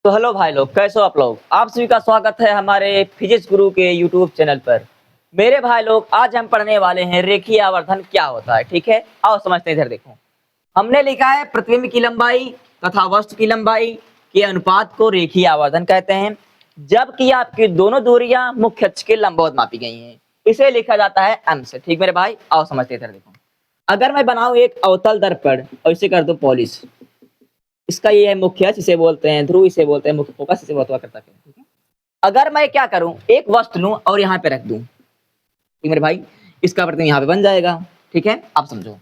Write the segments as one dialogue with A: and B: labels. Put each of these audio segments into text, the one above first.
A: तो हेलो भाई लोग, कैसे हो आप लोग। आप सभी का स्वागत है हमारे फिजिक्स गुरु के यूट्यूब चैनल पर। मेरे भाई लोग, आज हम पढ़ने वाले हैं रेखीय आवर्धन क्या होता है। ठीक है, आओ समझते हैं। इधर देखो, हमने लिखा है प्रतिबिंब की लंबाई तथा वस्तु की लंबाई के अनुपात को रेखीय आवर्धन कहते हैं, जबकि आपकी दोनों दूरियां मुख्य अक्ष के लंबवत मापी गई हैं। इसे लिखा जाता है m से। ठीक मेरे भाई, आओ समझते हैं। इधर देखो, अगर मैं बनाऊं एक अवतल दर्पण और इसे कर दूं पॉलिश, इसका ये है मुख्य अक्ष, इसे बोलते हैं ध्रुव, इसे बोलते हैं मुख्य फोकस, इसे बहुत करता है। ठीक है, अगर मैं क्या करूं, एक वस्तु लूं और यहाँ पे रख दूं, ठीक मेरे भाई, इसका प्रतिबिंब यहाँ पे बन जाएगा। ठीक है, आप समझो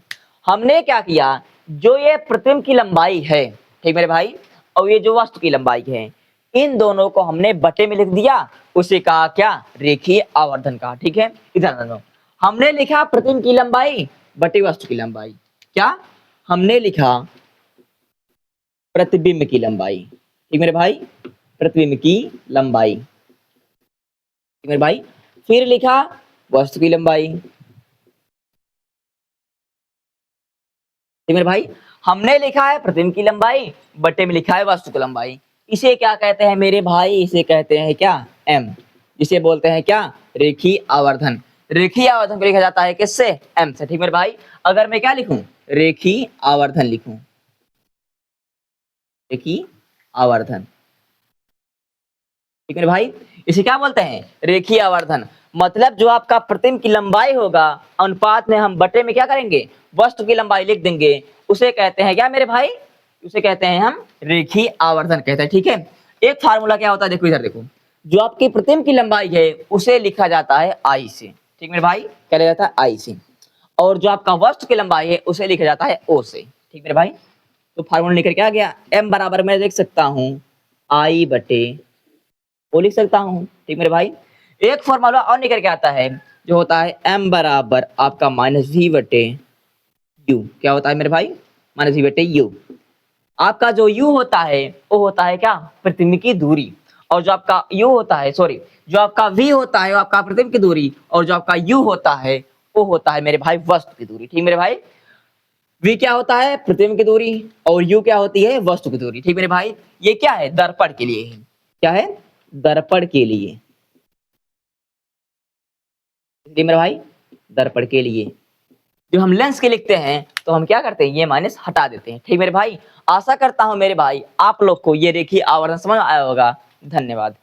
A: हमने क्या किया, जो ये प्रतिबिंब की लंबाई है, ठीक मेरे भाई, और ये जो वस्तु की लंबाई है, इन दोनों को हमने बटे में लिख दिया। उसे कहा क्या, रेखीय आवर्धन कहा। ठीक है, इधर समझो, हमने लिखा प्रतिबिंब की लंबाई बटे वस्तु की लंबाई। क्या हमने लिखा, प्रतिबिंब की लंबाई। ठीक मेरे भाई, प्रतिबिंब की लंबाई। ठीक मेरे भाई, फिर लिखा वस्तु की लंबाई। ठीक मेरे भाई, हमने लिखा है प्रतिबिंब की लंबाई, बटे में लिखा है वस्तु की लंबाई। इसे क्या कहते हैं मेरे भाई, इसे कहते हैं क्या, m। इसे बोलते हैं क्या, रेखीय आवर्धन। रेखीय आवर्धन को लिखा जाता है किससे, m से। ठीक मेरे भाई, अगर मैं क्या लिखूं, रेखीय आवर्धन लिखूं, रेखीय आवर्धन। ठीक है भाई, इसे क्या बोलते हैं, रेखीय आवर्धन। मतलब जो आपका प्रतिबिंब की लंबाई होगा, अनुपात में हम बटे में क्या करेंगे, वस्तु की लंबाई लिख देंगे। उसे कहते हैं क्या मेरे भाई, उसे कहते हैं हम रेखीय आवर्धन कहते हैं। ठीक है, एक फार्मूला क्या होता है, देखो इधर देखो, जो आपकी प्रतिबिंब की लंबाई है उसे लिखा जाता है आई से। ठीक मेरे भाई, क्या लिखा जाता है, आई से। और जो आपका वस्तु की लंबाई है उसे लिखा जाता है ओ से। ठीक मेरे भाई, तो फार्मूला निकल के आ गया, एम बराबर मैं देख सकता हूँ आई बटे वो लिख सकता हूँ। ठीक मेरे भाई, एक फॉर्मूला और निकल के आता है, जो होता है m बराबर आपका माइनस वी बटे यू। क्या होता है मेरे भाई, माइनस वी बटे यू। आपका जो u होता है वो होता है क्या, प्रतिबिंब की दूरी। और जो आपका u होता है, सॉरी, जो आपका v होता है वो आपका प्रतिबिंब की दूरी, और जो आपका u होता है वो होता है मेरे भाई वस्तु की दूरी। ठीक मेरे भाई, v क्या होता है, प्रतिबिंब की दूरी, और u क्या होती है, वस्तु की दूरी। ठीक मेरे भाई, ये क्या है, दर्पण के लिए है। क्या है, दर्पण के लिए। मेरे भाई, दर्पण के लिए जो हम लेंस के लिखते हैं तो हम क्या करते हैं, ये माइनस हटा देते हैं। ठीक मेरे भाई, आशा करता हूं मेरे भाई आप लोग को ये रेखीय आवर्धन समझ आया होगा। धन्यवाद।